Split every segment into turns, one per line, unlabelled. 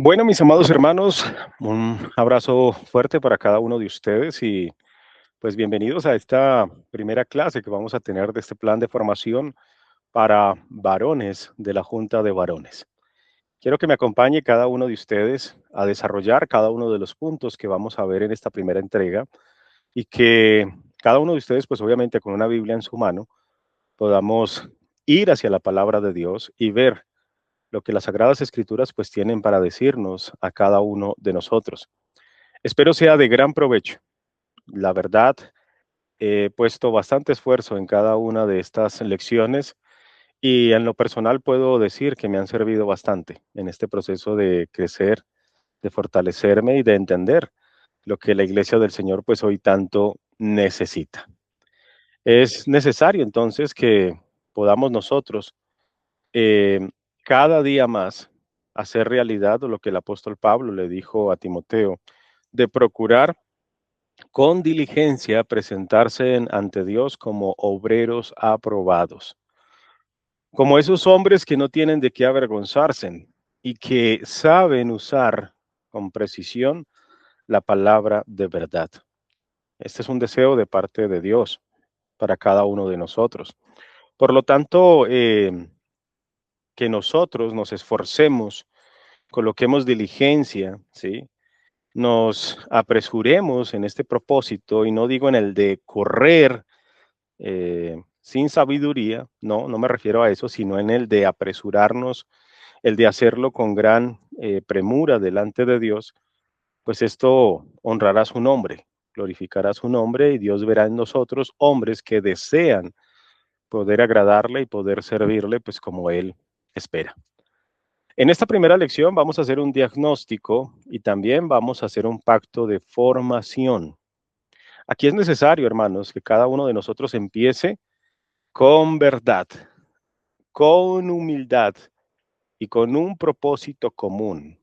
Bueno, mis amados hermanos, un abrazo fuerte para cada uno de ustedes y pues bienvenidos a esta primera clase que vamos a tener de este plan de formación para varones de la Junta de Varones. Quiero que me acompañe cada uno de ustedes a desarrollar cada uno de los puntos que vamos a ver en esta primera entrega y que cada uno de ustedes, pues obviamente con una Biblia en su mano, podamos ir hacia la palabra de Dios y ver lo que las Sagradas Escrituras pues tienen para decirnos a cada uno de nosotros. Espero sea de gran provecho. La verdad, he puesto bastante esfuerzo en cada una de estas lecciones y en lo personal puedo decir que me han servido bastante en este proceso de crecer, de fortalecerme y de entender lo que la iglesia del Señor pues hoy tanto necesita. Es necesario entonces que podamos nosotros eh, cada día más hacer realidad lo que el apóstol Pablo le dijo a Timoteo, de procurar con diligencia presentarse ante Dios como obreros aprobados, como esos hombres que no tienen de qué avergonzarse y que saben usar con precisión la palabra de verdad. Este es un deseo de parte de Dios para cada uno de nosotros. Por lo tanto, que nosotros nos esforcemos, coloquemos diligencia, ¿sí? Nos apresuremos en este propósito, y no digo en el de correr sin sabiduría, no, no me refiero a eso, sino en el de apresurarnos, el de hacerlo con gran premura delante de Dios, pues esto honrará su nombre, glorificará su nombre y Dios verá en nosotros hombres que desean poder agradarle y poder servirle, pues como Él espera. En esta primera lección vamos a hacer un diagnóstico y también vamos a hacer un pacto de formación. Aquí es necesario, hermanos, que cada uno de nosotros empiece con verdad, con humildad y con un propósito común.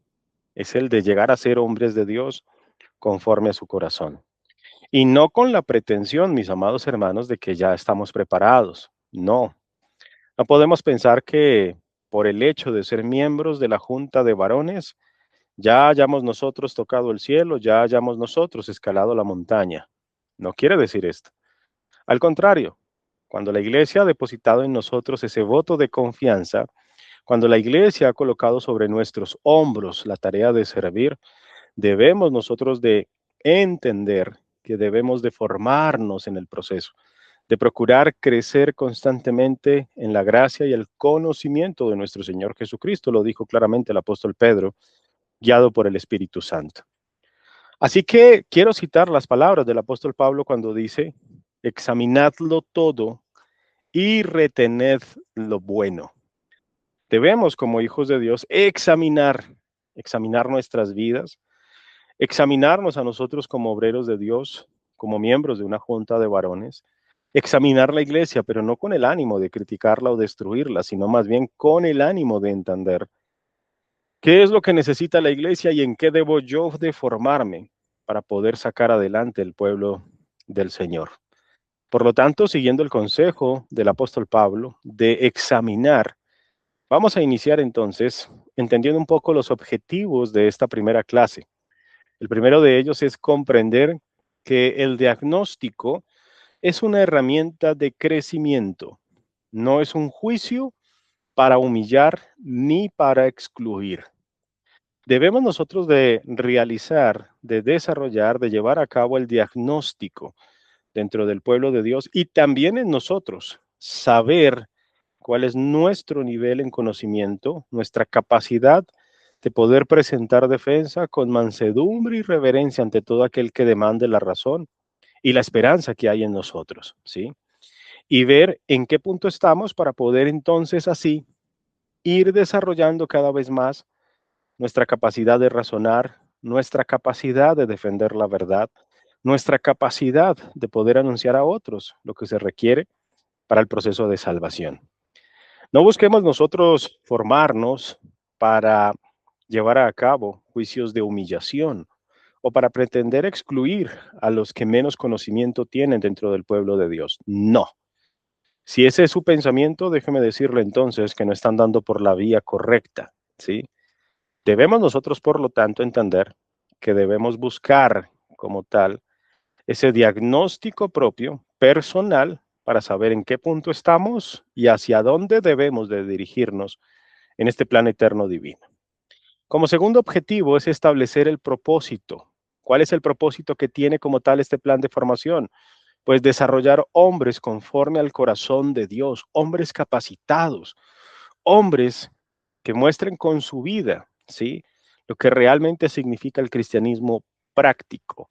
Es el de llegar a ser hombres de Dios conforme a su corazón. Y no con la pretensión, mis amados hermanos, de que ya estamos preparados. No, no podemos pensar que por el hecho de ser miembros de la Junta de Varones, ya hayamos nosotros tocado el cielo, ya hayamos nosotros escalado la montaña. No quiere decir esto. Al contrario, cuando la iglesia ha depositado en nosotros ese voto de confianza, cuando la iglesia ha colocado sobre nuestros hombros la tarea de servir, debemos nosotros de entender que debemos de formarnos en el proceso, de procurar crecer constantemente en la gracia y el conocimiento de nuestro Señor Jesucristo, lo dijo claramente el apóstol Pedro, guiado por el Espíritu Santo. Así que quiero citar las palabras del apóstol Pablo cuando dice, examinadlo todo y retened lo bueno. Debemos, como hijos de Dios, examinar nuestras vidas, examinarnos a nosotros como obreros de Dios, como miembros de una junta de varones, examinar la iglesia, pero no con el ánimo de criticarla o destruirla, sino más bien con el ánimo de entender qué es lo que necesita la iglesia y en qué debo yo de formarme para poder sacar adelante el pueblo del Señor. Por lo tanto, siguiendo el consejo del apóstol Pablo de examinar, vamos a iniciar entonces entendiendo un poco los objetivos de esta primera clase. El primero de ellos es comprender que el diagnóstico es una herramienta de crecimiento, no es un juicio para humillar ni para excluir. Debemos nosotros de realizar, de desarrollar, de llevar a cabo el diagnóstico dentro del pueblo de Dios y también en nosotros, saber cuál es nuestro nivel en conocimiento, nuestra capacidad de poder presentar defensa con mansedumbre y reverencia ante todo aquel que demande la razón y la esperanza que hay en nosotros, ¿sí? Y ver en qué punto estamos para poder entonces así ir desarrollando cada vez más nuestra capacidad de razonar, nuestra capacidad de defender la verdad, nuestra capacidad de poder anunciar a otros lo que se requiere para el proceso de salvación. No busquemos nosotros formarnos para llevar a cabo juicios de humillación o para pretender excluir a los que menos conocimiento tienen dentro del pueblo de Dios. No. Si ese es su pensamiento, déjeme decirle entonces que no están dando por la vía correcta, ¿sí? Debemos nosotros, por lo tanto, entender que debemos buscar como tal ese diagnóstico propio, personal, para saber en qué punto estamos y hacia dónde debemos de dirigirnos en este plan eterno divino. Como segundo objetivo es establecer el propósito. ¿Cuál es el propósito que tiene como tal este plan de formación? Pues desarrollar hombres conforme al corazón de Dios, hombres capacitados, hombres que muestren con su vida, ¿sí? Lo que realmente significa el cristianismo práctico,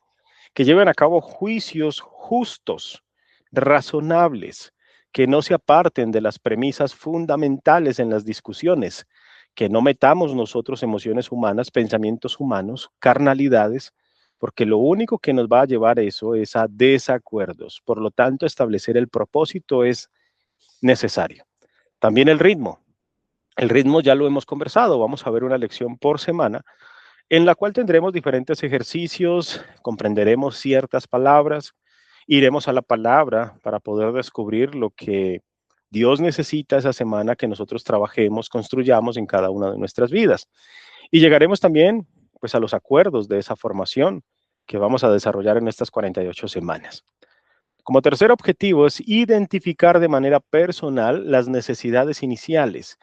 que lleven a cabo juicios justos, razonables, que no se aparten de las premisas fundamentales en las discusiones, que no metamos nosotros emociones humanas, pensamientos humanos, carnalidades, porque lo único que nos va a llevar eso es a desacuerdos. Por lo tanto, establecer el propósito es necesario. También el ritmo. El ritmo ya lo hemos conversado, vamos a ver una lección por semana en la cual tendremos diferentes ejercicios, comprenderemos ciertas palabras, iremos a la palabra para poder descubrir lo que Dios necesita esa semana que nosotros trabajemos, construyamos en cada una de nuestras vidas. Y llegaremos también pues a los acuerdos de esa formación que vamos a desarrollar en estas 48 semanas. Como tercer objetivo es identificar de manera personal las necesidades iniciales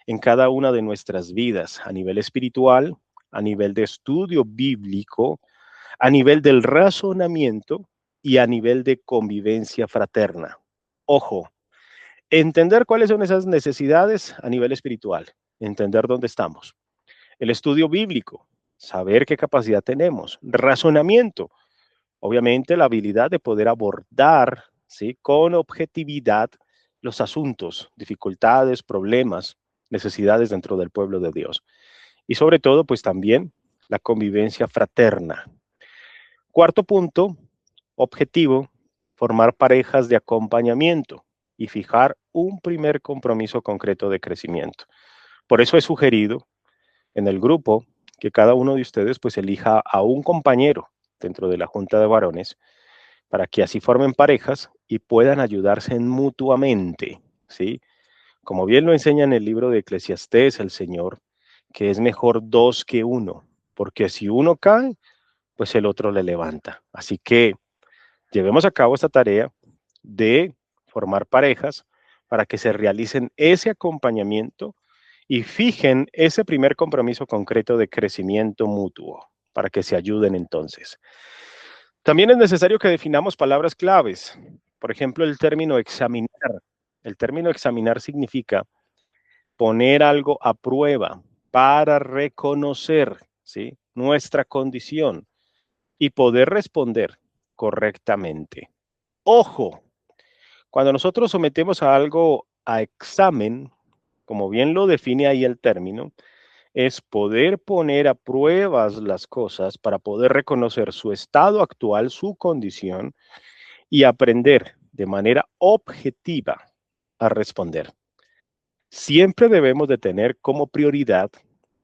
en cada una de nuestras vidas, a nivel espiritual, a nivel de estudio bíblico, a nivel del razonamiento y a nivel de convivencia fraterna. Ojo, entender cuáles son esas necesidades a nivel espiritual, entender dónde estamos. El estudio bíblico, saber qué capacidad tenemos. Razonamiento, obviamente la habilidad de poder abordar, ¿sí?, con objetividad los asuntos, dificultades, problemas, necesidades dentro del pueblo de Dios. Y sobre todo, pues también la convivencia fraterna. Cuarto punto, objetivo, formar parejas de acompañamiento y fijar un primer compromiso concreto de crecimiento. Por eso he sugerido en el grupo que cada uno de ustedes pues elija a un compañero dentro de la junta de varones para que así formen parejas y puedan ayudarse mutuamente, ¿sí? Como bien lo enseña en el libro de Eclesiastés el Señor, que es mejor dos que uno, porque si uno cae, pues el otro le levanta. Así que llevemos a cabo esta tarea de formar parejas para que se realicen ese acompañamiento y fijen ese primer compromiso concreto de crecimiento mutuo, para que se ayuden entonces. También es necesario que definamos palabras claves. Por ejemplo, el término examinar. El término examinar significa poner algo a prueba para reconocer, ¿sí?, nuestra condición y poder responder correctamente. Ojo, cuando nosotros sometemos a algo a examen, como bien lo define ahí el término, es poder poner a pruebas las cosas para poder reconocer su estado actual, su condición y aprender de manera objetiva a responder. Siempre debemos de tener como prioridad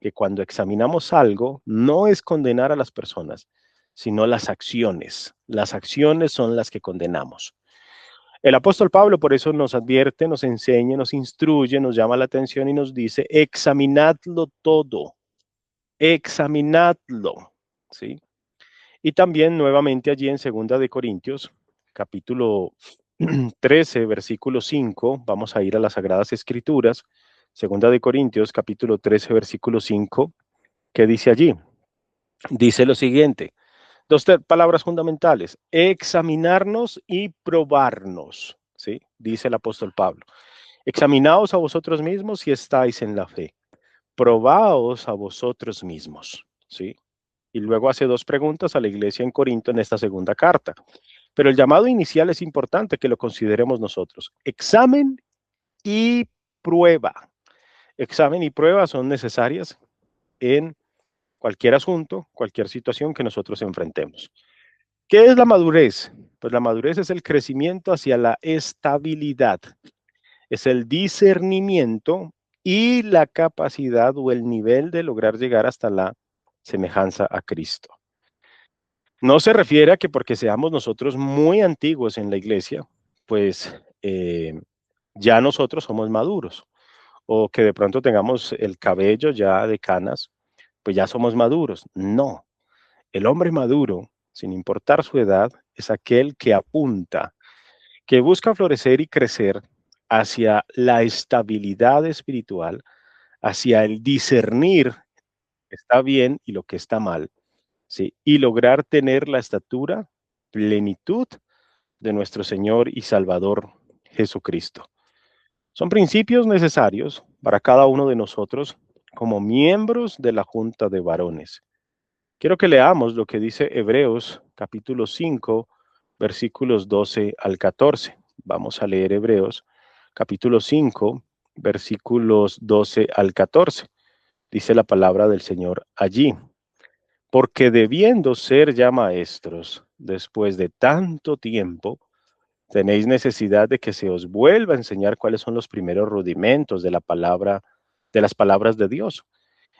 que cuando examinamos algo no es condenar a las personas, sino las acciones. Las acciones son las que condenamos. El apóstol Pablo por eso nos advierte, nos enseña, nos instruye, nos llama la atención y nos dice, examinadlo todo, examinadlo, ¿sí? Y también nuevamente allí en Segunda de Corintios, capítulo 13, versículo 5, vamos a ir a las Sagradas Escrituras, Segunda de Corintios, capítulo 13, versículo 5, ¿qué dice allí? Dice lo siguiente, palabras fundamentales, examinarnos y probarnos, ¿sí? Dice el apóstol Pablo. Examinaos a vosotros mismos si estáis en la fe. Probaos a vosotros mismos, ¿sí? Y luego hace dos preguntas a la iglesia en Corinto en esta segunda carta. Pero el llamado inicial es importante que lo consideremos nosotros. Examen y prueba. Examen y prueba son necesarias en cualquier asunto, cualquier situación que nosotros enfrentemos. ¿Qué es la madurez? Pues la madurez es el crecimiento hacia la estabilidad, es el discernimiento y la capacidad o el nivel de lograr llegar hasta la semejanza a Cristo. No se refiere a que porque seamos nosotros muy antiguos en la iglesia, pues ya nosotros somos maduros o que de pronto tengamos el cabello ya de canas, pues ya somos maduros. No, el hombre maduro, sin importar su edad, es aquel que apunta, que busca florecer y crecer hacia la estabilidad espiritual, hacia el discernir lo que está bien y lo que está mal, ¿sí? Y lograr tener la estatura, plenitud de nuestro Señor y Salvador Jesucristo. Son principios necesarios para cada uno de nosotros como miembros de la Junta de Varones. Quiero que leamos lo que dice Hebreos capítulo 5, versículos 12 al 14. Vamos a leer Hebreos capítulo 5, versículos 12 al 14. Dice la palabra del Señor allí. Porque debiendo ser ya maestros, después de tanto tiempo, tenéis necesidad de que se os vuelva a enseñar cuáles son los primeros rudimentos de la palabra, de las palabras de Dios.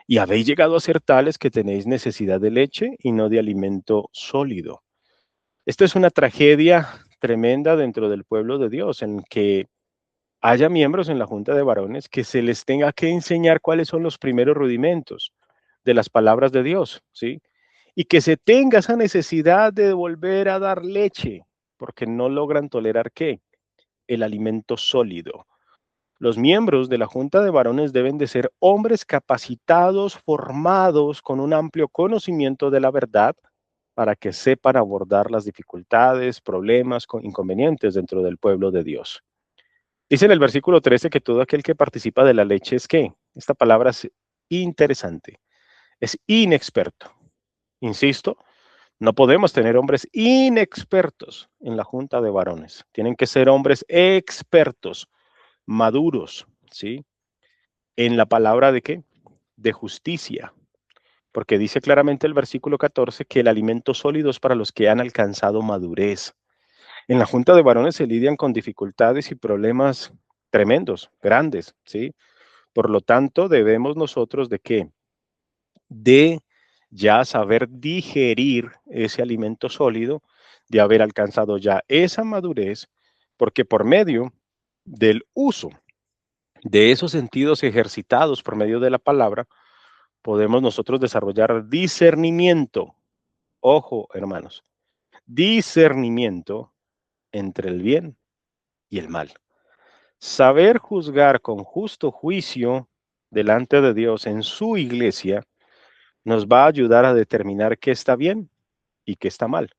Y habéis llegado a ser tales que tenéis necesidad de leche y no de alimento sólido. Esto es una tragedia tremenda dentro del pueblo de Dios, en que haya miembros en la Junta de Varones que se les tenga que enseñar cuáles son los primeros rudimentos de las palabras de Dios, ¿sí? Y que se tenga esa necesidad de volver a dar leche, porque no logran tolerar ¿qué? El alimento sólido. Los miembros de la Junta de Varones deben de ser hombres capacitados, formados con un amplio conocimiento de la verdad para que sepan abordar las dificultades, problemas, inconvenientes dentro del pueblo de Dios. Dice en el versículo 13 que todo aquel que participa de la leche es ¿qué? Esta palabra es interesante, es inexperto. Insisto, no podemos tener hombres inexpertos en la Junta de Varones. Tienen que ser hombres expertos, maduros, ¿sí? En la palabra de qué? De justicia, porque dice claramente el versículo 14 que el alimento sólido es para los que han alcanzado madurez. En la Junta de Varones se lidian con dificultades y problemas tremendos, grandes, ¿sí? Por lo tanto, debemos nosotros de qué? De ya saber digerir ese alimento sólido, de haber alcanzado ya esa madurez, porque por medio del uso de esos sentidos ejercitados por medio de la palabra, podemos nosotros desarrollar discernimiento. Ojo, hermanos, discernimiento entre el bien y el mal. Saber juzgar con justo juicio delante de Dios en su iglesia nos va a ayudar a determinar qué está bien y qué está mal.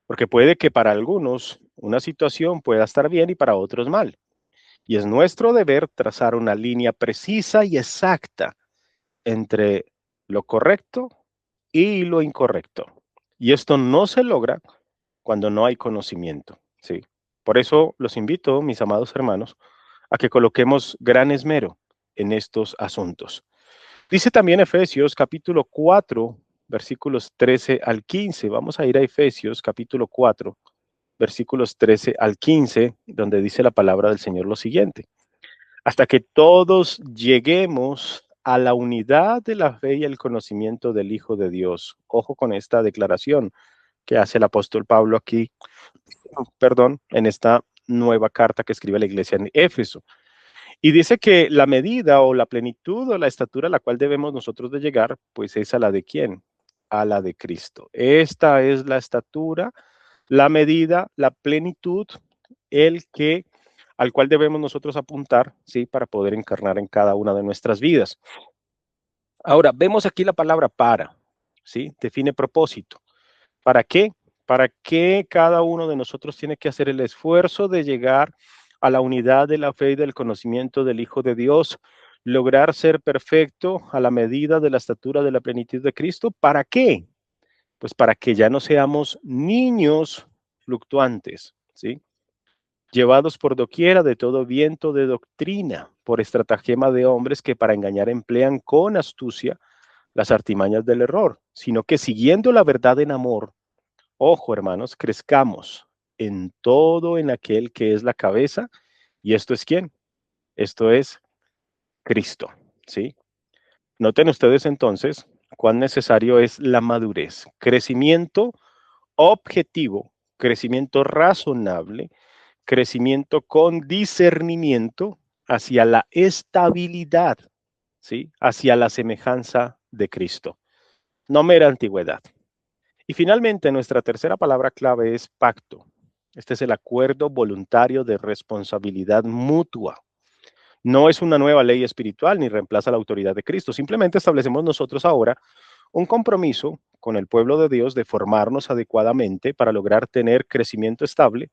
Porque puede que para algunos una situación pueda estar bien y para otros mal. Y es nuestro deber trazar una línea precisa y exacta entre lo correcto y lo incorrecto. Y esto no se logra cuando no hay conocimiento, ¿sí? Por eso los invito, mis amados hermanos, a que coloquemos gran esmero en estos asuntos. Dice también Efesios capítulo 4, versículos 13 al 15. Vamos a ir a Efesios capítulo 4, versículos 13 al 15, donde dice la palabra del Señor lo siguiente. Hasta que todos lleguemos a la unidad de la fe y el conocimiento del Hijo de Dios. Ojo con esta declaración que hace el apóstol Pablo aquí, perdón, en esta nueva carta que escribe la iglesia en Éfeso. Y dice que la medida o la plenitud o la estatura a la cual debemos nosotros de llegar, pues es a la de quién, a la de Cristo. Esta es la estatura, la medida, la plenitud, el que al cual debemos nosotros apuntar, ¿sí? Para poder encarnar en cada una de nuestras vidas. Ahora, vemos aquí la palabra para, ¿sí? Define propósito. ¿Para qué? ¿Para qué cada uno de nosotros tiene que hacer el esfuerzo de llegar a la unidad de la fe y del conocimiento del Hijo de Dios, lograr ser perfecto a la medida de la estatura de la plenitud de Cristo? ¿Para qué? Pues para que ya no seamos niños fluctuantes, ¿sí? Llevados por doquiera de todo viento de doctrina, por estratagema de hombres que para engañar emplean con astucia las artimañas del error, sino que siguiendo la verdad en amor, ojo, hermanos, crezcamos en todo en aquel que es la cabeza. ¿Y esto es quién? Esto es Cristo, ¿sí? Noten ustedes entonces cuán necesario es la madurez, crecimiento objetivo, crecimiento razonable, crecimiento con discernimiento hacia la estabilidad, ¿sí? Hacia la semejanza de Cristo, no mera antigüedad. Y finalmente, nuestra tercera palabra clave es pacto. Este es el acuerdo voluntario de responsabilidad mutua. No es una nueva ley espiritual ni reemplaza la autoridad de Cristo. Simplemente establecemos nosotros ahora un compromiso con el pueblo de Dios de formarnos adecuadamente para lograr tener crecimiento estable,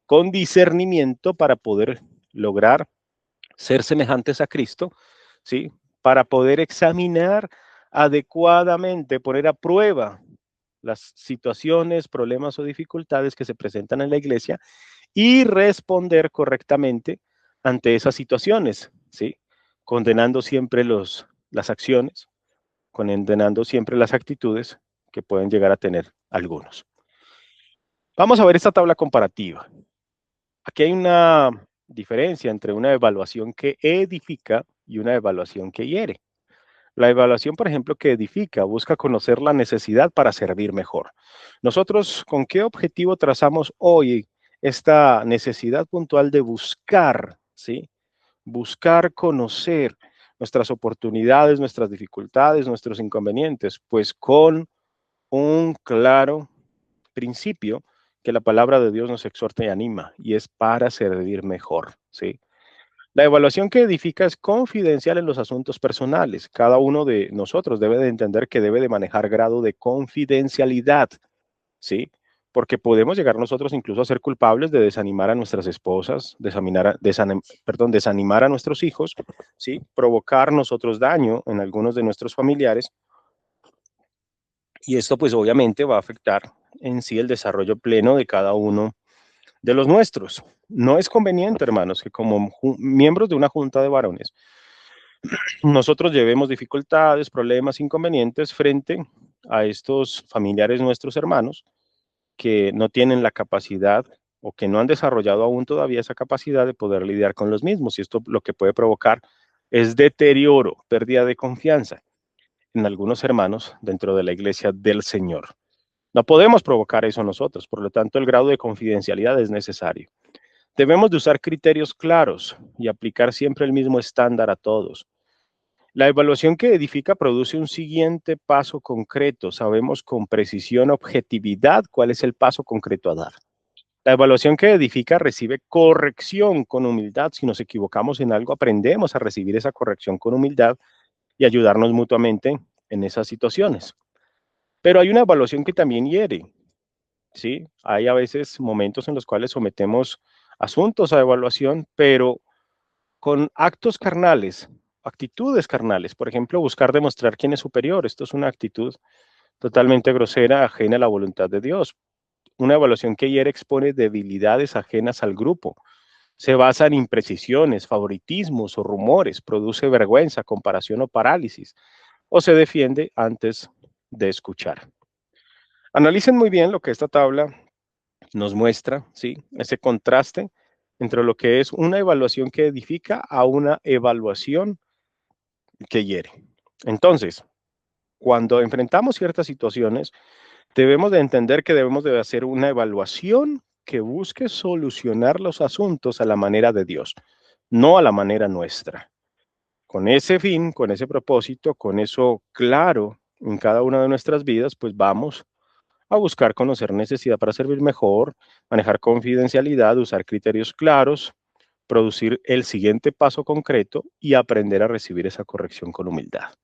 con discernimiento para poder lograr ser semejantes a Cristo, ¿sí? Para poder examinar adecuadamente, poner a prueba las situaciones, problemas o dificultades que se presentan en la iglesia y responder correctamente ante esas situaciones, ¿sí? Condenando siempre las acciones, condenando siempre las actitudes que pueden llegar a tener algunos. Vamos a ver esta tabla comparativa. Aquí hay una diferencia entre una evaluación que edifica y una evaluación que hiere. La evaluación, por ejemplo, que edifica, busca conocer la necesidad para servir mejor. Nosotros, ¿con qué objetivo trazamos hoy esta necesidad puntual de buscar, ¿sí? Buscar conocer nuestras oportunidades, nuestras dificultades, nuestros inconvenientes, pues con un claro principio que la palabra de Dios nos exhorta y anima, y es para servir mejor, ¿sí? La evaluación que edifica es confidencial en los asuntos personales. Cada uno de nosotros debe de entender que debe de manejar grado de confidencialidad, ¿sí? Porque podemos llegar nosotros incluso a ser culpables de desanimar a nuestras esposas, desanimar a nuestros hijos, ¿sí? Provocar nosotros daño en algunos de nuestros familiares. Y esto pues obviamente va a afectar en sí el desarrollo pleno de cada uno de los nuestros. No es conveniente, hermanos, que como miembros de una junta de varones, nosotros llevemos dificultades, problemas, inconvenientes frente a estos familiares nuestros hermanos que no tienen la capacidad o que no han desarrollado aún todavía esa capacidad de poder lidiar con los mismos. Y esto lo que puede provocar es deterioro, pérdida de confianza en algunos hermanos dentro de la iglesia del Señor. No podemos provocar eso nosotros, por lo tanto el grado de confidencialidad es necesario. Debemos de usar criterios claros y aplicar siempre el mismo estándar a todos. La evaluación que edifica produce un siguiente paso concreto. Sabemos con precisión, objetividad, cuál es el paso concreto a dar. La evaluación que edifica recibe corrección con humildad. Si nos equivocamos en algo, aprendemos a recibir esa corrección con humildad y ayudarnos mutuamente en esas situaciones. Pero hay una evaluación que también hiere, ¿sí? Hay a veces momentos en los cuales sometemos asuntos a evaluación, pero con actos carnales, actitudes carnales. Por ejemplo, buscar demostrar quién es superior. Esto es una actitud totalmente grosera, ajena a la voluntad de Dios. Una evaluación que hiere expone debilidades ajenas al grupo. Se basa en imprecisiones, favoritismos o rumores, produce vergüenza, comparación o parálisis, o se defiende antes de escuchar. Analicen muy bien lo que esta tabla nos muestra, ¿sí? Ese contraste entre lo que es una evaluación que edifica a una evaluación que hiere. Entonces, cuando enfrentamos ciertas situaciones, debemos de entender que debemos de hacer una evaluación que busque solucionar los asuntos a la manera de Dios, no a la manera nuestra. Con ese fin, con ese propósito, con eso claro en cada una de nuestras vidas, pues vamos a buscar conocer necesidad para servir mejor, manejar confidencialidad, usar criterios claros, producir el siguiente paso concreto y aprender a recibir esa corrección con humildad.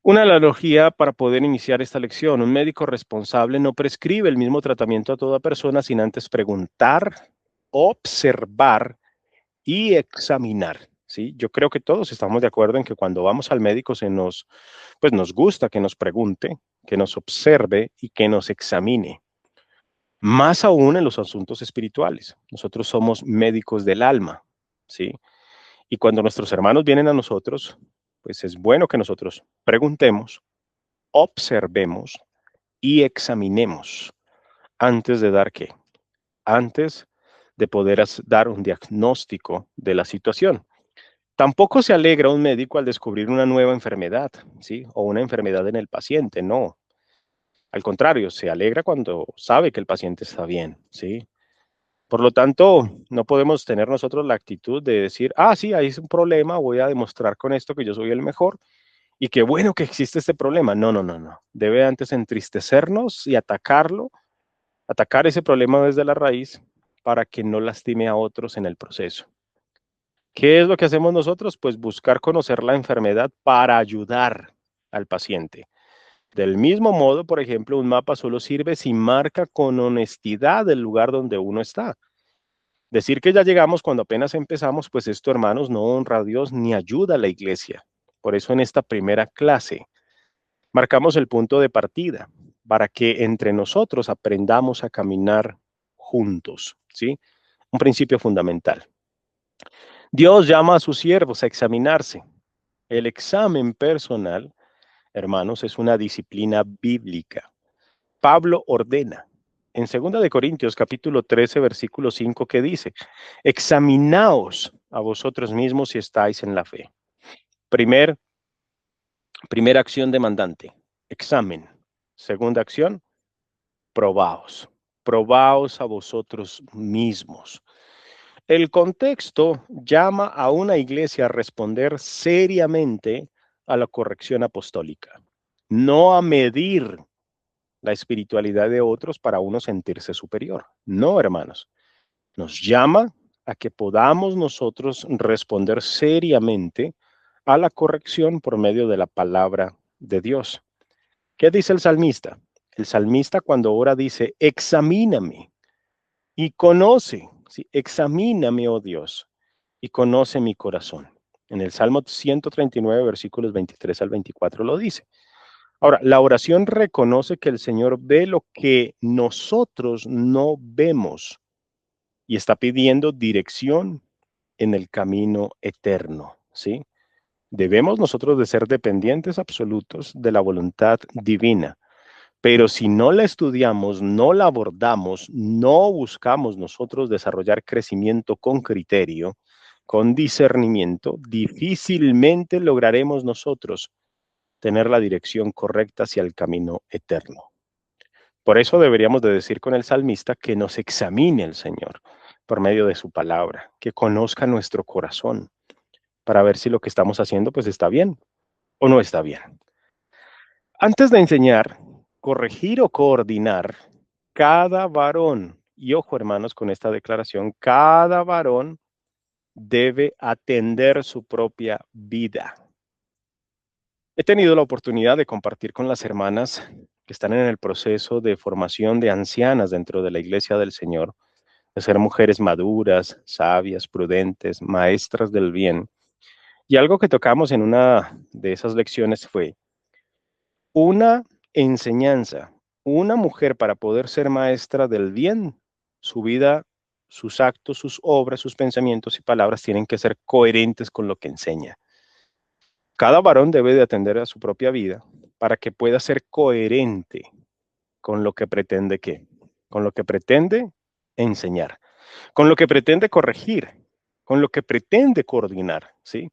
Una analogía para poder iniciar esta lección. Un médico responsable no prescribe el mismo tratamiento a toda persona sin antes preguntar, observar y examinar. ¿Sí? Yo creo que todos estamos de acuerdo en que cuando vamos al médico pues nos gusta que nos pregunte, que nos observe y que nos examine. Más aún en los asuntos espirituales. Nosotros somos médicos del alma, ¿sí? Y cuando nuestros hermanos vienen a nosotros, pues es bueno que nosotros preguntemos, observemos y examinemos antes de dar qué, antes de poder dar un diagnóstico de la situación. Tampoco se alegra un médico al descubrir una nueva enfermedad, ¿sí? O una enfermedad en el paciente, no. Al contrario, se alegra cuando sabe que el paciente está bien, ¿sí? Por lo tanto, no podemos tener nosotros la actitud de decir, ah, sí, ahí es un problema, voy a demostrar con esto que yo soy el mejor Y qué bueno que existe este problema. No, no, no, no. Debe antes entristecernos y atacarlo, atacar ese problema desde la raíz para que no lastime a otros en el proceso. ¿Qué es lo que hacemos nosotros? Pues buscar conocer la enfermedad para ayudar al paciente. Del mismo modo, por ejemplo, un mapa solo sirve si marca con honestidad el lugar donde uno está. Decir que ya llegamos cuando apenas empezamos, pues esto, hermanos, no honra a Dios ni ayuda a la iglesia. Por eso en esta primera clase marcamos el punto de partida para que entre nosotros aprendamos a caminar juntos, ¿sí? Un principio fundamental. Dios llama a sus siervos a examinarse. El examen personal, hermanos, es una disciplina bíblica. Pablo ordena en 2 capítulo 13, versículo 5, que dice: examinaos a vosotros mismos si estáis en la fe. Primer, primera acción demandante, examen. Segunda acción, probaos. Probaos a vosotros mismos. El contexto llama a una iglesia a responder seriamente a la corrección apostólica, no a medir la espiritualidad de otros para uno sentirse superior. No, hermanos. Nos llama a que podamos nosotros responder seriamente a la corrección por medio de la palabra de Dios. ¿Qué dice el salmista? El salmista cuando ora dice: examíname y conoce, ¿sí? Examíname, oh Dios, y conoce mi corazón. En el Salmo 139, versículos 23 al 24 lo dice. Ahora, la oración reconoce que el Señor ve lo que nosotros no vemos y está pidiendo dirección en el camino eterno, ¿sí? Debemos nosotros de ser dependientes absolutos de la voluntad divina, pero si no la estudiamos, no la abordamos, no buscamos nosotros desarrollar crecimiento con criterio, con discernimiento, difícilmente lograremos nosotros tener la dirección correcta hacia el camino eterno. Por eso deberíamos de decir con el salmista que nos examine el Señor por medio de su palabra, que conozca nuestro corazón para ver si lo que estamos haciendo pues está bien o no está bien. Antes de enseñar, corregir o coordinar, cada varón, y ojo hermanos con esta declaración, cada varón debe atender su propia vida. He tenido la oportunidad de compartir con las hermanas que están en el proceso de formación de ancianas dentro de la Iglesia del Señor, de ser mujeres maduras, sabias, prudentes, maestras del bien. Y algo que tocamos en una de esas lecciones fue una enseñanza. Una mujer para poder ser maestra del bien, su vida, sus actos, sus obras, sus pensamientos y palabras tienen que ser coherentes con lo que enseña. Cada varón debe de atender a su propia vida para que pueda ser coherente con lo que pretende qué, con lo que pretende enseñar, con lo que pretende corregir, con lo que pretende coordinar, ¿sí?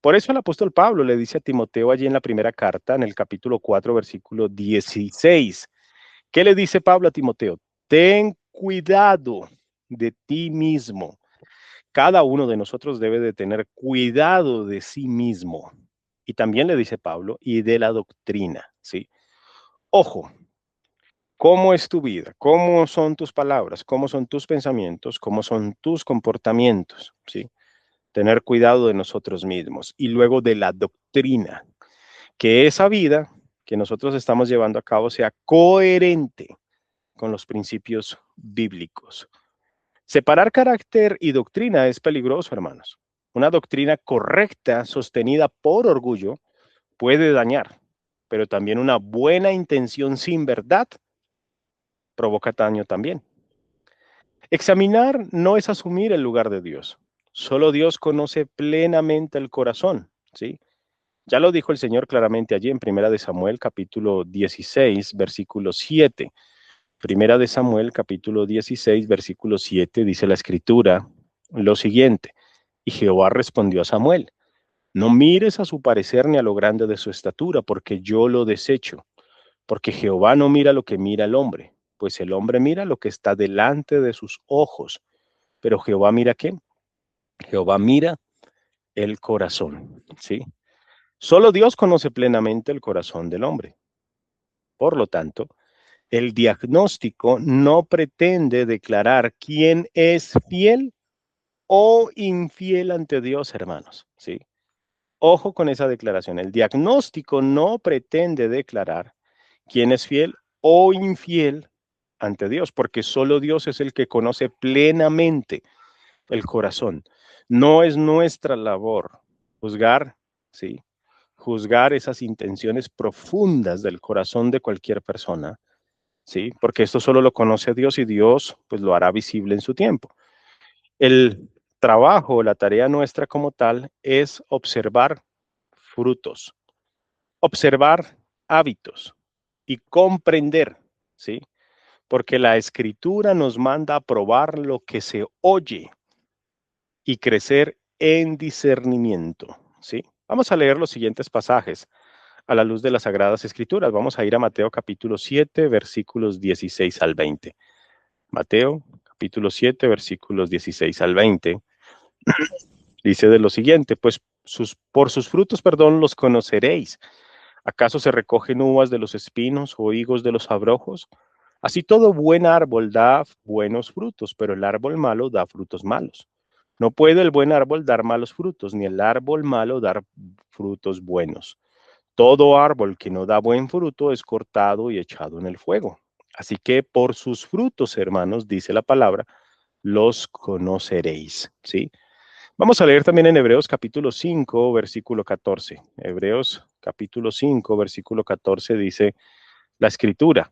Por eso el apóstol Pablo le dice a Timoteo allí en la primera carta, en el capítulo 4, versículo 16. ¿Qué le dice Pablo a Timoteo? Ten cuidado de ti mismo. Cada uno de nosotros debe de tener cuidado de sí mismo. Y también le dice Pablo, y de la doctrina, ¿sí? Ojo, ¿cómo es tu vida? ¿Cómo son tus palabras? ¿Cómo son tus pensamientos? ¿Cómo son tus comportamientos? ¿Sí? Tener cuidado de nosotros mismos. Y luego de la doctrina, que esa vida que nosotros estamos llevando a cabo sea coherente con los principios bíblicos. Separar carácter y doctrina es peligroso, hermanos. Una doctrina correcta, sostenida por orgullo, puede dañar, pero también una buena intención sin verdad provoca daño también. Examinar no es asumir el lugar de Dios. Solo Dios conoce plenamente el corazón, ¿sí? Ya lo dijo el Señor claramente allí en Primera de Samuel, capítulo 16, versículo 7. Primera de Samuel, capítulo 16, versículo 7, dice la Escritura lo siguiente: y Jehová respondió a Samuel: no mires a su parecer ni a lo grande de su estatura, porque yo lo desecho. Porque Jehová no mira lo que mira el hombre, pues el hombre mira lo que está delante de sus ojos. Pero Jehová mira ¿qué? Jehová mira el corazón, ¿sí? Solo Dios conoce plenamente el corazón del hombre. Por lo tanto, el diagnóstico no pretende declarar quién es fiel o infiel ante Dios, hermanos, ¿sí? Ojo con esa declaración. El diagnóstico no pretende declarar quién es fiel o infiel ante Dios, porque solo Dios es el que conoce plenamente el corazón. No es nuestra labor juzgar, ¿sí? Juzgar esas intenciones profundas del corazón de cualquier persona, ¿sí? Porque esto solo lo conoce Dios y Dios pues lo hará visible en su tiempo. El trabajo, la tarea nuestra como tal es observar frutos, observar hábitos y comprender, ¿sí? Porque la escritura nos manda a probar lo que se oye y crecer en discernimiento, ¿sí? Vamos a leer los siguientes pasajes a la luz de las Sagradas Escrituras. Vamos a ir a Mateo capítulo 7, versículos 16 al 20. Mateo capítulo 7, versículos 16 al 20. Dice de lo siguiente, pues por sus frutos, perdón, los conoceréis. ¿Acaso se recogen uvas de los espinos o higos de los abrojos? Así todo buen árbol da buenos frutos, pero el árbol malo da frutos malos. No puede el buen árbol dar malos frutos, ni el árbol malo dar frutos buenos. Todo árbol que no da buen fruto es cortado y echado en el fuego. Así que por sus frutos, hermanos, dice la palabra, los conoceréis, ¿sí? Vamos a leer también en Hebreos capítulo 5, versículo 14. Hebreos capítulo 5, versículo 14 dice la escritura.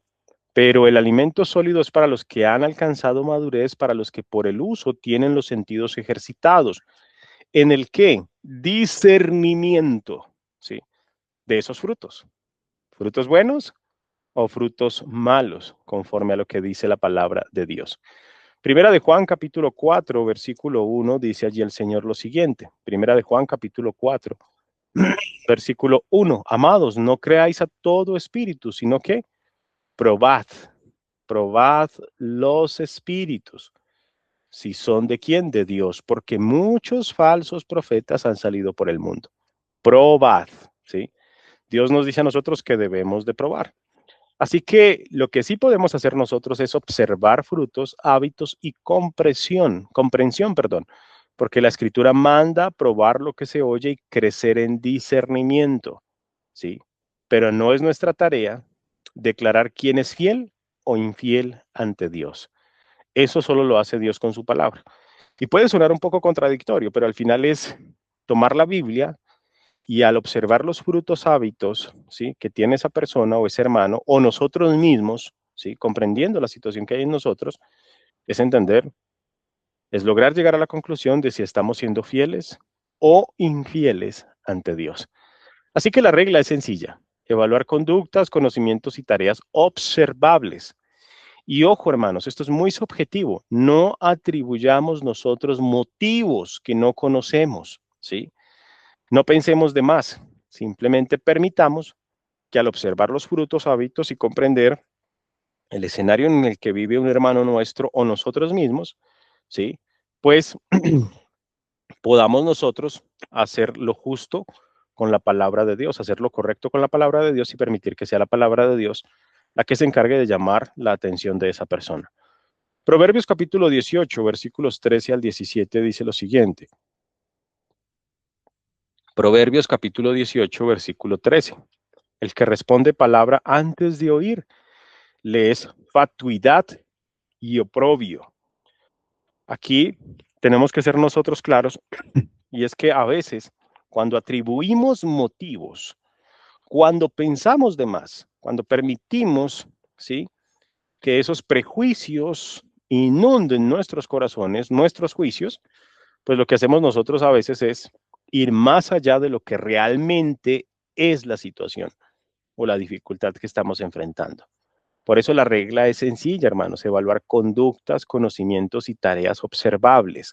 Pero el alimento sólido es para los que han alcanzado madurez, para los que por el uso tienen los sentidos ejercitados. ¿En el qué? Discernimiento, ¿sí? De esos frutos. ¿Frutos buenos o frutos malos? Conforme a lo que dice la palabra de Dios. Primera de Juan capítulo 4, versículo 1, dice allí el Señor lo siguiente. Primera de Juan capítulo 4, versículo 1. Amados, no creáis a todo espíritu, sino que probad, probad los espíritus, si son de quién, de Dios, porque muchos falsos profetas han salido por el mundo. Probad, ¿sí? Dios nos dice a nosotros que debemos de probar. Así que lo que sí podemos hacer nosotros es observar frutos, hábitos y comprensión, perdón, porque la escritura manda probar lo que se oye y crecer en discernimiento, ¿sí? Pero no es nuestra tarea declarar quién es fiel o infiel ante Dios. Eso solo lo hace Dios con su palabra. Y puede sonar un poco contradictorio, pero al final es tomar la Biblia y al observar los frutos, hábitos, ¿sí? Que tiene esa persona o ese hermano o nosotros mismos, ¿sí? Comprendiendo la situación que hay en nosotros, es entender, es lograr llegar a la conclusión de si estamos siendo fieles o infieles ante Dios. Así que la regla es sencilla, evaluar conductas, conocimientos y tareas observables. Y ojo, hermanos, esto es muy subjetivo, no atribuyamos nosotros motivos que no conocemos, ¿sí? No pensemos de más, simplemente permitamos que al observar los frutos, hábitos y comprender el escenario en el que vive un hermano nuestro o nosotros mismos, ¿sí? Pues podamos nosotros hacer lo justo con la palabra de Dios, hacer lo correcto con la palabra de Dios y permitir que sea la palabra de Dios la que se encargue de llamar la atención de esa persona. Proverbios capítulo 18, versículos 13 al 17 dice lo siguiente. Proverbios capítulo 18, versículo 13. El que responde palabra antes de oír le es fatuidad y oprobio. Aquí tenemos que ser nosotros claros y es que a veces cuando atribuimos motivos, cuando pensamos de más, cuando permitimos, ¿sí? Que esos prejuicios inunden nuestros corazones, nuestros juicios, pues lo que hacemos nosotros a veces es ir más allá de lo que realmente es la situación o la dificultad que estamos enfrentando. Por eso la regla es sencilla, hermanos, evaluar conductas, conocimientos y tareas observables.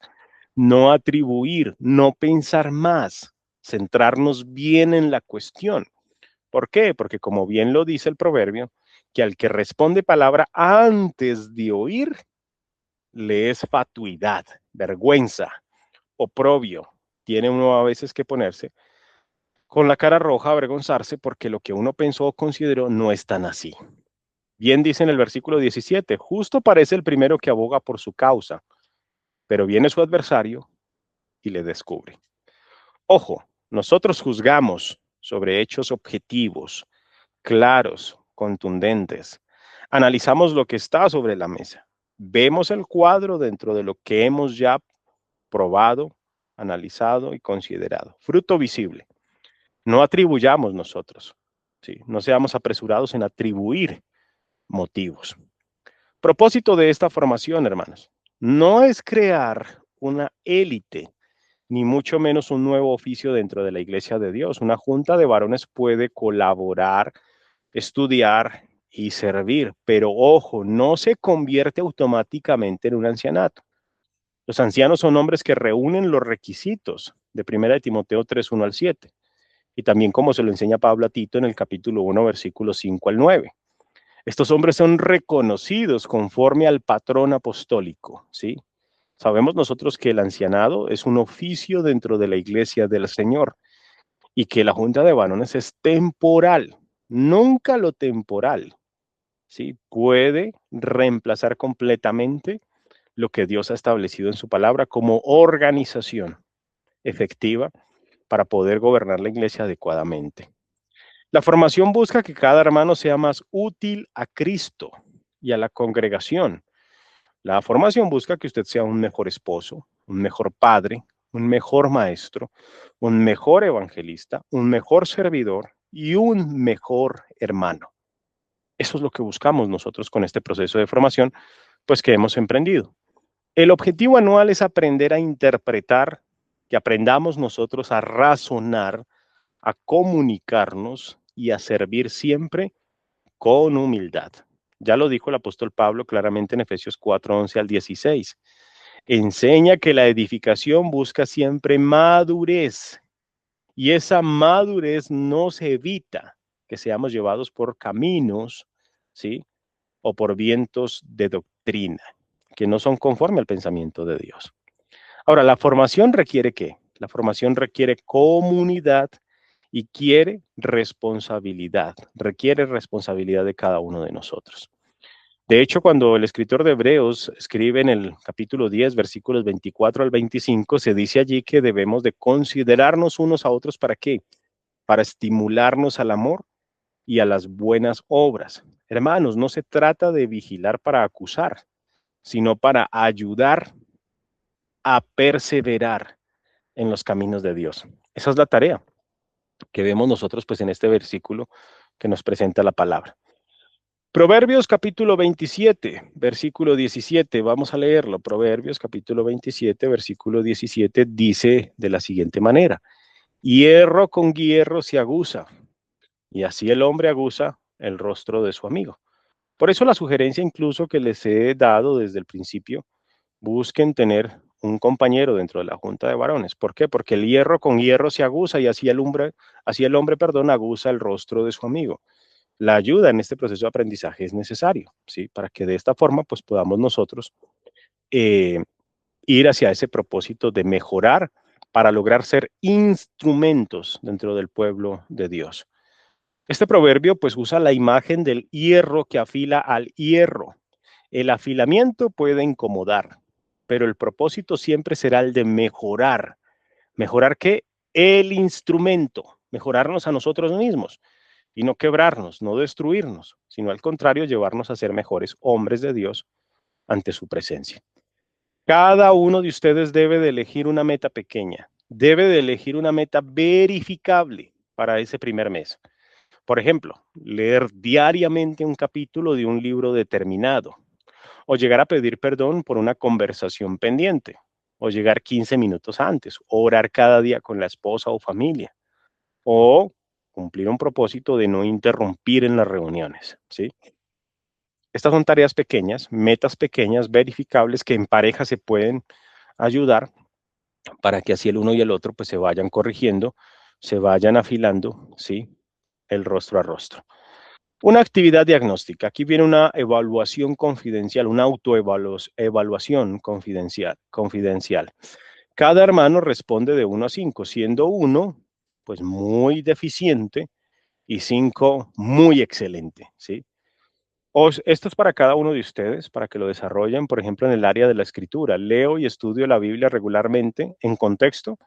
No atribuir, no pensar más, centrarnos bien en la cuestión. ¿Por qué? Porque como bien lo dice el proverbio, que al que responde palabra antes de oír, le es fatuidad, vergüenza, oprobio. Tiene uno a veces que ponerse con la cara roja, avergonzarse porque lo que uno pensó o consideró no es tan así. Bien dice en el versículo 17, justo parece el primero que aboga por su causa, pero viene su adversario y le descubre. Ojo, nosotros juzgamos sobre hechos objetivos, claros, contundentes. Analizamos lo que está sobre la mesa. Vemos el cuadro dentro de lo que hemos ya probado, analizado y considerado. Fruto visible. No atribuyamos nosotros. ¿Sí? No seamos apresurados en atribuir motivos. Propósito de esta formación, hermanos, no es crear una élite, ni mucho menos un nuevo oficio dentro de la iglesia de Dios. Una junta de varones puede colaborar, estudiar y servir, pero ojo, no se convierte automáticamente en un ancianato. Los ancianos son hombres que reúnen los requisitos de 1 de Timoteo 3, 1 al 7, y también como se lo enseña Pablo a Tito en el capítulo 1, versículos 5 al 9. Estos hombres son reconocidos conforme al patrón apostólico, ¿sí? Sabemos nosotros que el ancianado es un oficio dentro de la iglesia del Señor y que la junta de varones es temporal. Nunca lo temporal, ¿sí? Puede reemplazar completamente lo que Dios ha establecido en su palabra como organización efectiva para poder gobernar la iglesia adecuadamente. La formación busca que cada hermano sea más útil a Cristo y a la congregación. La formación busca que usted sea un mejor esposo, un mejor padre, un mejor maestro, un mejor evangelista, un mejor servidor y un mejor hermano. Eso es lo que buscamos nosotros con este proceso de formación, pues que hemos emprendido. El objetivo anual es aprender a interpretar, que aprendamos nosotros a razonar, a comunicarnos y a servir siempre con humildad. Ya lo dijo el apóstol Pablo claramente en Efesios 4, 11 al 16. Enseña que la edificación busca siempre madurez y esa madurez nos evita que seamos llevados por caminos, ¿sí? O por vientos de doctrina que no son conforme al pensamiento de Dios. Ahora, la formación requiere ¿qué? La formación requiere comunidad y requiere responsabilidad de cada uno de nosotros. De hecho, cuando el escritor de Hebreos escribe en el capítulo 10, versículos 24 al 25, se dice allí que debemos de considerarnos unos a otros ¿para qué? Para estimularnos al amor y a las buenas obras. Hermanos, no se trata de vigilar para acusar, sino para ayudar a perseverar en los caminos de Dios. Esa es la tarea que vemos nosotros pues en este versículo que nos presenta la palabra. Proverbios capítulo 27, versículo 17, vamos a leerlo. Proverbios capítulo 27, versículo 17 dice de la siguiente manera: hierro con hierro se aguza, y así el hombre aguza el rostro de su amigo. Por eso la sugerencia incluso que les he dado desde el principio, busquen tener un compañero dentro de la junta de varones. ¿Por qué? Porque el hierro con hierro se aguza y así el hombre, perdón, aguza el rostro de su amigo. La ayuda en este proceso de aprendizaje es necesario, ¿sí? Para que de esta forma, pues podamos nosotros eh, ir hacia ese propósito de mejorar para lograr ser instrumentos dentro del pueblo de Dios. Este proverbio pues usa la imagen del hierro que afila al hierro. El afilamiento puede incomodar, pero el propósito siempre será el de mejorar. ¿Mejorar qué? El instrumento, mejorarnos a nosotros mismos y no quebrarnos, no destruirnos, sino al contrario, llevarnos a ser mejores hombres de Dios ante su presencia. Cada uno de ustedes debe de elegir una meta pequeña, debe de elegir una meta verificable para ese primer mes. Por ejemplo, leer diariamente un capítulo de un libro determinado, o llegar a pedir perdón por una conversación pendiente, o llegar 15 minutos antes, o orar cada día con la esposa o familia, o cumplir un propósito de no interrumpir en las reuniones, ¿sí? Estas son tareas pequeñas, metas pequeñas, verificables, que en pareja se pueden ayudar para que así el uno y el otro pues se vayan corrigiendo, se vayan afilando, ¿sí? El rostro a rostro. Una actividad diagnóstica. Aquí viene una evaluación confidencial, una autoevaluación confidencial. Cada hermano responde de 1 a 5, siendo 1 pues muy deficiente, y 5, muy excelente, ¿sí? Esto es para cada uno de ustedes, para que lo desarrollen, por ejemplo, en el área de la escritura. Leo y estudio la Biblia regularmente en contexto,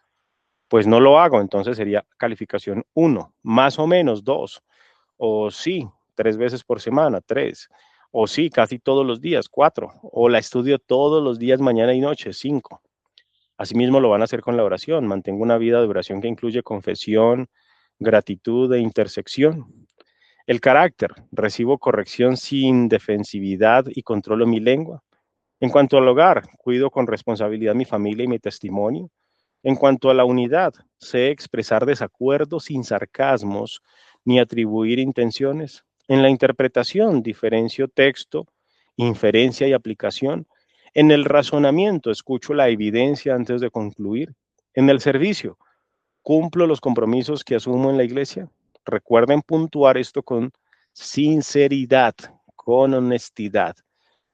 pues no lo hago, entonces sería calificación 1, más o menos 2, o sí, 3 veces por semana, 3, o sí, casi todos los días, 4, o la estudio todos los días, mañana y noche, 5. Asimismo lo van a hacer con la oración. Mantengo una vida de oración que incluye confesión, gratitud e intersección. El carácter, recibo corrección sin defensividad y controlo mi lengua. En cuanto al hogar, cuido con responsabilidad mi familia y mi testimonio. En cuanto a la unidad, sé expresar desacuerdos sin sarcasmos ni atribuir intenciones. En la interpretación, diferencio texto, inferencia y aplicación. En el razonamiento, escucho la evidencia antes de concluir. En el servicio, cumplo los compromisos que asumo en la iglesia. Recuerden puntuar esto con sinceridad, con honestidad,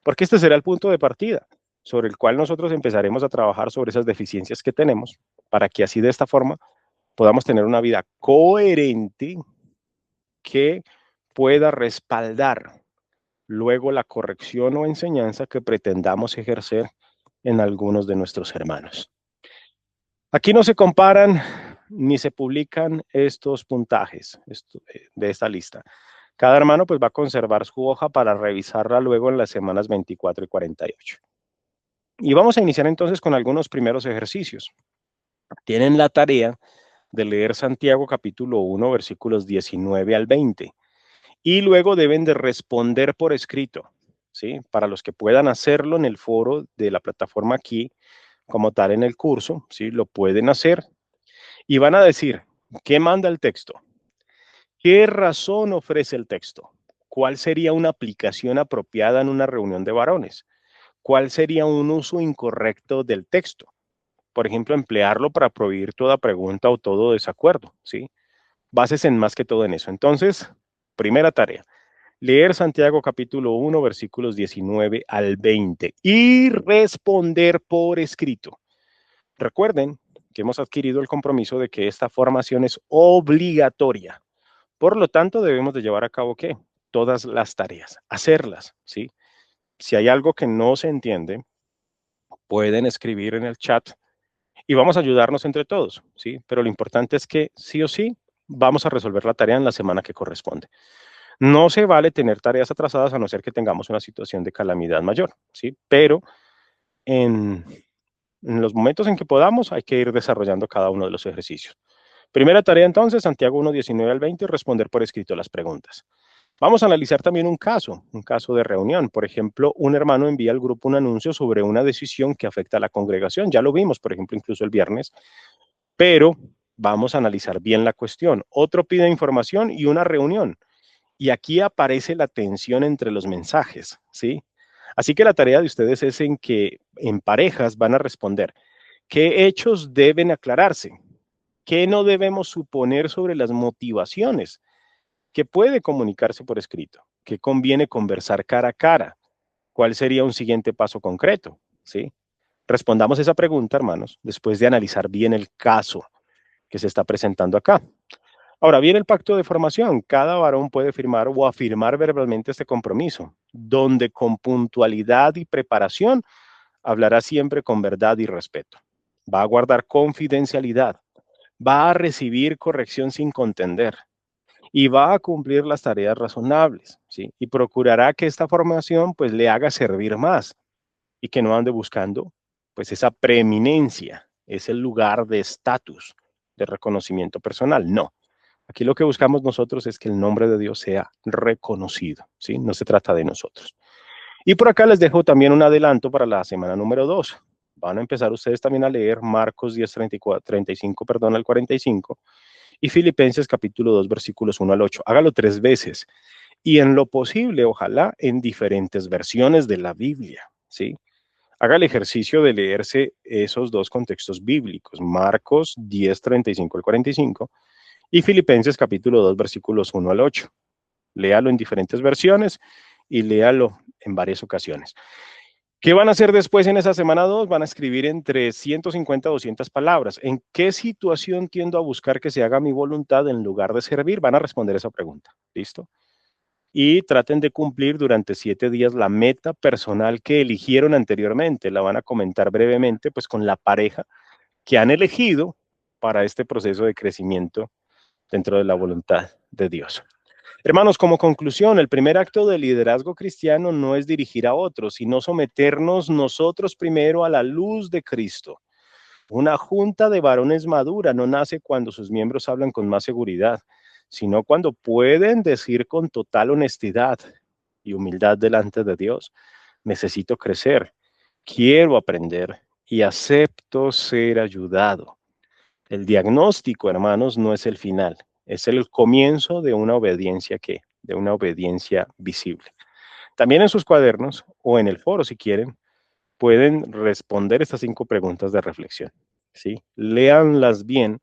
porque este será el punto de partida sobre el cual nosotros empezaremos a trabajar sobre esas deficiencias que tenemos, para que así de esta forma podamos tener una vida coherente que pueda respaldar luego la corrección o enseñanza que pretendamos ejercer en algunos de nuestros hermanos. Aquí no se comparan ni se publican estos puntajes de esta lista. Cada hermano pues va a conservar su hoja para revisarla luego en las semanas 24 y 48. Y vamos a iniciar entonces con algunos primeros ejercicios. Tienen la tarea de leer Santiago capítulo 1, versículos 19 al 20. Y luego deben de responder por escrito, ¿sí? Para los que puedan hacerlo en el foro de la plataforma aquí, como tal en el curso, ¿sí? Lo pueden hacer y van a decir, ¿qué manda el texto? ¿Qué razón ofrece el texto? ¿Cuál sería una aplicación apropiada en una reunión de varones? ¿Cuál sería un uso incorrecto del texto? Por ejemplo, emplearlo para prohibir toda pregunta o todo desacuerdo, ¿sí? Bases en más que todo en eso. Entonces, primera tarea, leer Santiago capítulo 1, versículos 19 al 20 y responder por escrito. Recuerden que hemos adquirido el compromiso de que esta formación es obligatoria. Por lo tanto, debemos de llevar a cabo, ¿qué? Todas las tareas, hacerlas, ¿sí? Si hay algo que no se entiende, pueden escribir en el chat y vamos a ayudarnos entre todos, ¿sí? Pero lo importante es que sí o sí vamos a resolver la tarea en la semana que corresponde. No se vale tener tareas atrasadas a no ser que tengamos una situación de calamidad mayor, ¿sí? Pero en, en los momentos en que podamos hay que ir desarrollando cada uno de los ejercicios. Primera tarea entonces, Santiago 1, 19 al 20, responder por escrito las preguntas. Vamos a analizar también un caso de reunión. Por ejemplo, un hermano envía al grupo un anuncio sobre una decisión que afecta a la congregación. Ya lo vimos, por ejemplo, incluso el viernes, pero vamos a analizar bien la cuestión. Otro pide información y una reunión. Y aquí aparece la tensión entre los mensajes, ¿sí? Así que la tarea de ustedes es en que en parejas van a responder qué hechos deben aclararse, qué no debemos suponer sobre las motivaciones, qué puede comunicarse por escrito, qué conviene conversar cara a cara, cuál sería un siguiente paso concreto, ¿sí? Respondamos esa pregunta, hermanos, después de analizar bien el caso que se está presentando acá. Ahora viene el pacto de formación. Cada varón puede firmar o afirmar verbalmente este compromiso, donde con puntualidad y preparación hablará siempre con verdad y respeto. Va a guardar confidencialidad, va a recibir corrección sin contender y va a cumplir las tareas razonables, ¿sí? Y procurará que esta formación pues le haga servir más y que no ande buscando pues esa preeminencia, ese lugar de estatus, de reconocimiento personal. No. Aquí lo que buscamos nosotros es que el nombre de Dios sea reconocido, ¿sí? No se trata de nosotros. Y por acá les dejo también un adelanto para la semana número 2. Van a empezar ustedes también a leer Marcos 10, 34, 35, perdón, al 45 y Filipenses capítulo 2, versículos 1 al 8. Hágalo 3 veces y en lo posible, ojalá, en diferentes versiones de la Biblia, ¿sí? Haga el ejercicio de leerse esos dos contextos bíblicos, Marcos 10, 35 al 45 y Filipenses capítulo 2, versículos 1 al 8. Léalo en diferentes versiones y léalo en varias ocasiones. ¿Qué van a hacer después en esa semana 2? Van a escribir entre 150 a 200 palabras. ¿En qué situación tiendo a buscar que se haga mi voluntad en lugar de servir? Van a responder esa pregunta. ¿Listo? Y traten de cumplir durante 7 días la meta personal que eligieron anteriormente. La van a comentar brevemente, pues con la pareja que han elegido para este proceso de crecimiento dentro de la voluntad de Dios. Hermanos, como conclusión, el primer acto de liderazgo cristiano no es dirigir a otros, sino someternos nosotros primero a la luz de Cristo. Una junta de varones madura no nace cuando sus miembros hablan con más seguridad, sino cuando pueden decir con total honestidad y humildad delante de Dios, necesito crecer, quiero aprender y acepto ser ayudado. El diagnóstico, hermanos, no es el final, es el comienzo de una obediencia de una obediencia visible. También en sus cuadernos o en el foro, si quieren, pueden responder estas 5 preguntas de reflexión, ¿sí? Léanlas bien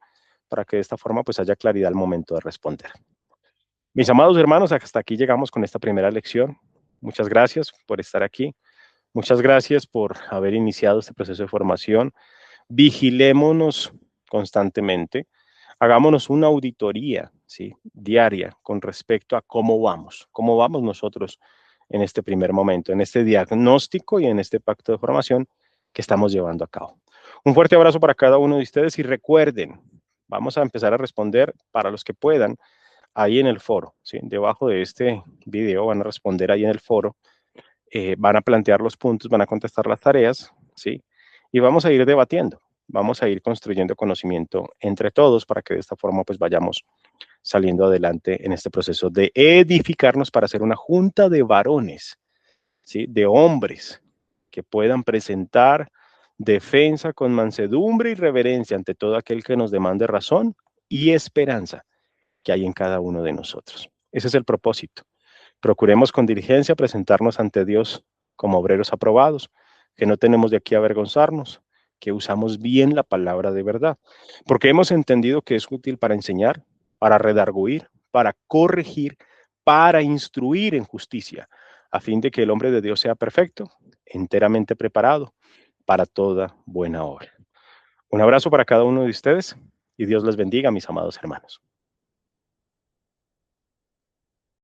para que de esta forma pues haya claridad al momento de responder. Mis amados hermanos, hasta aquí llegamos con esta primera lección. Muchas gracias por estar aquí. Muchas gracias por haber iniciado este proceso de formación. Vigilémonos constantemente, hagámonos una auditoría, ¿sí? Diaria con respecto a cómo vamos nosotros en este primer momento, en este diagnóstico y en este pacto de formación que estamos llevando a cabo. Un fuerte abrazo para cada uno de ustedes y recuerden, vamos a empezar a responder para los que puedan ahí en el foro, ¿sí? Debajo de este video van a responder ahí en el foro, van a plantear los puntos, van a contestar las tareas, ¿sí? Y vamos a ir debatiendo, vamos a ir construyendo conocimiento entre todos para que de esta forma pues vayamos saliendo adelante en este proceso de edificarnos para hacer una junta de varones, ¿sí? De hombres que puedan presentar defensa con mansedumbre y reverencia ante todo aquel que nos demande razón y esperanza que hay en cada uno de nosotros. Ese es el propósito. Procuremos con diligencia presentarnos ante Dios como obreros aprobados, que no tenemos de aquí a avergonzarnos, que usamos bien la palabra de verdad, porque hemos entendido que es útil para enseñar, para redarguir, para corregir, para instruir en justicia, a fin de que el hombre de Dios sea perfecto, enteramente preparado para toda buena obra. Un abrazo para cada uno de ustedes y Dios les bendiga, mis amados hermanos.